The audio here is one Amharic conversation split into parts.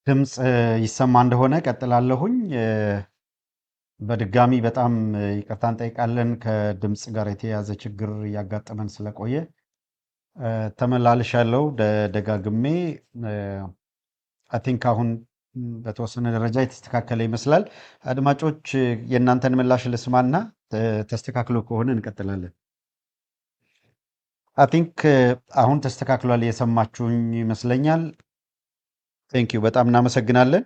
ድምጽ ይሰማ እንደሆነ ቀጥላለሁኝ። በድጋሚ በጣም ይቅርታ እንጠይቃለን። ከድምጽ ጋር የተያያዘ ችግር እያጋጠመን ስለቆየ ተመላልሻለሁ ደጋግሜ። አይ ቲንክ አሁን በተወሰነ ደረጃ የተስተካከለ ይመስላል። አድማጮች የእናንተን ምላሽ ልስማና ተስተካክሎ ከሆነ እንቀጥላለን። አይ ቲንክ አሁን ተስተካክሏል፣ የሰማችሁኝ ይመስለኛል። ቴንኪዩ በጣም እናመሰግናለን።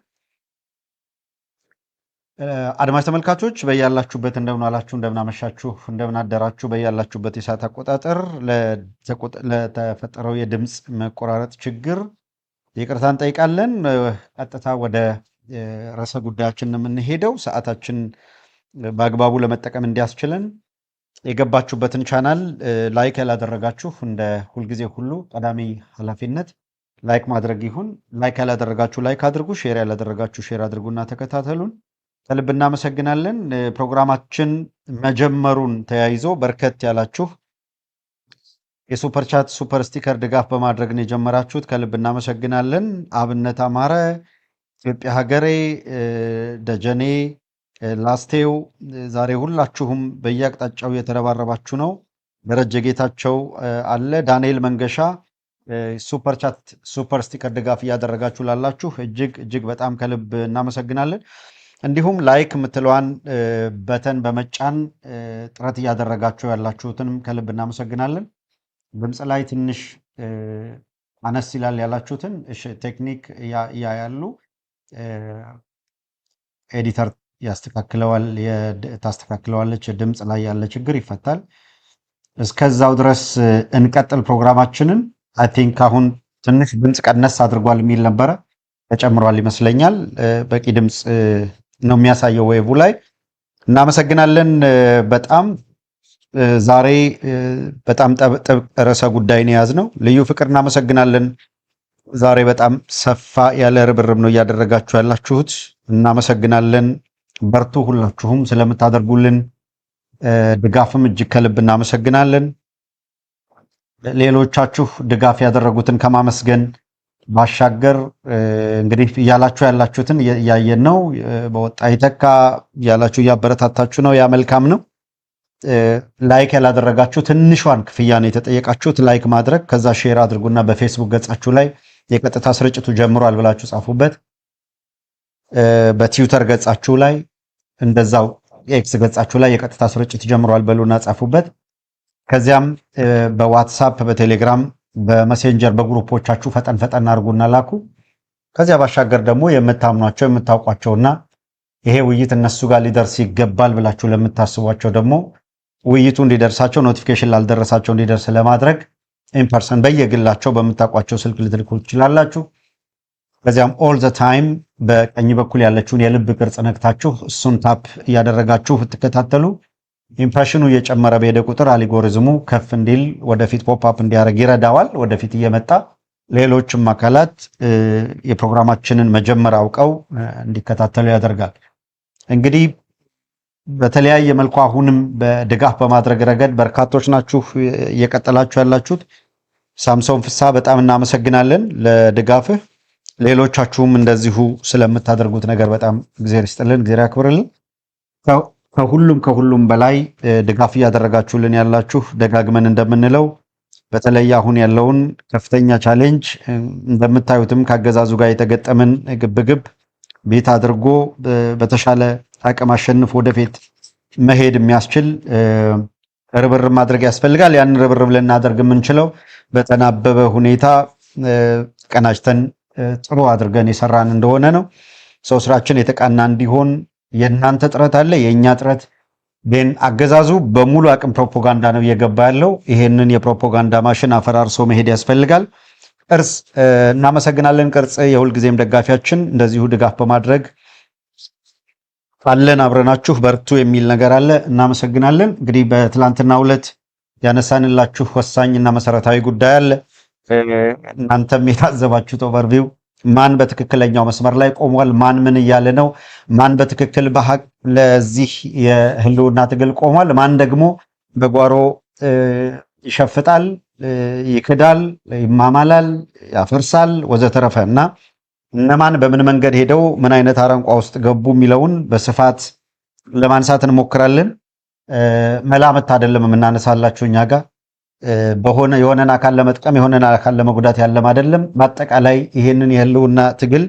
አድማጭ ተመልካቾች በያላችሁበት እንደምን አላችሁ፣ እንደምን አመሻችሁ፣ እንደምን አደራችሁ። በያላችሁበት የሰዓት አቆጣጠር ለተፈጠረው የድምፅ መቆራረጥ ችግር ይቅርታ እንጠይቃለን። ቀጥታ ወደ ርዕሰ ጉዳያችን ነው የምንሄደው። ሰዓታችን በአግባቡ ለመጠቀም እንዲያስችለን የገባችሁበትን ቻናል ላይክ ያላደረጋችሁ እንደ ሁልጊዜ ሁሉ ቀዳሚ ኃላፊነት ላይክ ማድረግ ይሁን። ላይክ ያላደረጋችሁ ላይክ አድርጉ፣ ሼር ያላደረጋችሁ ሼር አድርጉና ተከታተሉን። ከልብ እናመሰግናለን። ፕሮግራማችን መጀመሩን ተያይዞ በርከት ያላችሁ የሱፐር ቻት ሱፐር ስቲከር ድጋፍ በማድረግ ነው የጀመራችሁት። ከልብ እናመሰግናለን። አብነት አማረ፣ ኢትዮጵያ ሀገሬ፣ ደጀኔ፣ ላስቴው፣ ዛሬ ሁላችሁም በየአቅጣጫው የተረባረባችሁ ነው። ደረጀ ጌታቸው አለ፣ ዳንኤል መንገሻ ሱፐር ቻት ሱፐር ስቲከር ድጋፍ እያደረጋችሁ ላላችሁ እጅግ እጅግ በጣም ከልብ እናመሰግናለን። እንዲሁም ላይክ የምትለዋን በተን በመጫን ጥረት እያደረጋችሁ ያላችሁትንም ከልብ እናመሰግናለን። ድምፅ ላይ ትንሽ አነስ ይላል ያላችሁትን ቴክኒክ ያያሉ፣ ኤዲተር ያስተካክለዋል፣ ታስተካክለዋለች። ድምፅ ላይ ያለ ችግር ይፈታል። እስከዛው ድረስ እንቀጥል ፕሮግራማችንን። አይ ቲንክ አሁን ትንሽ ድምፅ ቀነስ አድርጓል የሚል ነበረ፣ ተጨምሯል ይመስለኛል። በቂ ድምፅ ነው የሚያሳየው ዌቡ ላይ። እናመሰግናለን በጣም። ዛሬ በጣም ጥብቅ ርዕሰ ጉዳይን የያዝነው ልዩ ፍቅር። እናመሰግናለን። ዛሬ በጣም ሰፋ ያለ ርብርብ ነው እያደረጋችሁ ያላችሁት። እናመሰግናለን። በርቱ ሁላችሁም ስለምታደርጉልን ድጋፍም እጅግ ከልብ እናመሰግናለን። ሌሎቻችሁ ድጋፍ ያደረጉትን ከማመስገን ባሻገር እንግዲህ እያላችሁ ያላችሁትን እያየን ነው። በወጣ ይተካ እያላችሁ እያበረታታችሁ ነው። ያ መልካም ነው። ላይክ ያላደረጋችሁ ትንሿን ክፍያ ነው የተጠየቃችሁት፣ ላይክ ማድረግ። ከዛ ሼር አድርጉና በፌስቡክ ገጻችሁ ላይ የቀጥታ ስርጭቱ ጀምሯል ብላችሁ ጻፉበት። በትዊተር ገጻችሁ ላይ እንደዛው ኤክስ ገጻችሁ ላይ የቀጥታ ስርጭት ጀምሯል በሉና ጻፉበት። ከዚያም በዋትሳፕ በቴሌግራም በመሴንጀር በግሩፖቻችሁ ፈጠን ፈጠን አድርጉና ላኩ። ከዚያ ባሻገር ደግሞ የምታምኗቸው የምታውቋቸውና ይሄ ውይይት እነሱ ጋር ሊደርስ ይገባል ብላችሁ ለምታስቧቸው ደግሞ ውይይቱ እንዲደርሳቸው ኖቲፊኬሽን ላልደረሳቸው እንዲደርስ ለማድረግ ኢንፐርሰን በየግላቸው በምታውቋቸው ስልክ ልትልኩ ትችላላችሁ። ከዚያም ኦል ዘ ታይም በቀኝ በኩል ያለችውን የልብ ቅርጽ ነክታችሁ እሱን ታፕ እያደረጋችሁ ትከታተሉ። ኢምፕሬሽኑ እየጨመረ በሄደ ቁጥር አልጎሪዝሙ ከፍ እንዲል ወደፊት ፖፕአፕ እንዲያደርግ ይረዳዋል። ወደፊት እየመጣ ሌሎችም አካላት የፕሮግራማችንን መጀመር አውቀው እንዲከታተሉ ያደርጋል። እንግዲህ በተለያየ መልኩ አሁንም በድጋፍ በማድረግ ረገድ በርካቶች ናችሁ እየቀጠላችሁ ያላችሁት። ሳምሶን ፍሳ በጣም እናመሰግናለን ለድጋፍህ። ሌሎቻችሁም እንደዚሁ ስለምታደርጉት ነገር በጣም እግዚአብሔር ይስጥልን፣ እግዚአብሔር ያክብርልን። ከሁሉም በላይ ድጋፍ እያደረጋችሁልን ያላችሁ ደጋግመን እንደምንለው በተለይ አሁን ያለውን ከፍተኛ ቻሌንጅ እንደምታዩትም ካገዛዙ ጋር የተገጠመን ግብግብ ቤት አድርጎ በተሻለ አቅም አሸንፎ ወደፊት መሄድ የሚያስችል ርብርብ ማድረግ ያስፈልጋል። ያን ርብርብ ልናደርግ የምንችለው በተናበበ ሁኔታ ቀናጅተን ጥሩ አድርገን የሰራን እንደሆነ ነው። ሰው ስራችን የተቃና እንዲሆን የእናንተ ጥረት አለ፣ የእኛ ጥረት ግን አገዛዙ በሙሉ አቅም ፕሮፓጋንዳ ነው እየገባ ያለው። ይሄንን የፕሮፓጋንዳ ማሽን አፈራርሶ መሄድ ያስፈልጋል። ቅርጽ እናመሰግናለን። ቅርጽ የሁልጊዜም ደጋፊያችን እንደዚሁ ድጋፍ በማድረግ አለን፣ አብረናችሁ በርቱ የሚል ነገር አለ። እናመሰግናለን። እንግዲህ በትላንትናው ዕለት ያነሳንላችሁ ወሳኝና መሰረታዊ ጉዳይ አለ። እናንተም የታዘባችሁት ኦቨርቪው ማን በትክክለኛው መስመር ላይ ቆሟል፣ ማን ምን እያለ ነው፣ ማን በትክክል በሐቅ ለዚህ የህልውና ትግል ቆሟል፣ ማን ደግሞ በጓሮ ይሸፍጣል፣ ይክዳል፣ ይማማላል፣ ያፈርሳል ወዘተረፈ እና እነማን በምን መንገድ ሄደው ምን አይነት አረንቋ ውስጥ ገቡ የሚለውን በስፋት ለማንሳት እንሞክራለን። መላምት አይደለም የምናነሳላችሁ እኛ ጋር በሆነ የሆነን አካል ለመጥቀም የሆነን አካል ለመጉዳት ያለም አይደለም። በአጠቃላይ ይሄንን የህልውና ትግል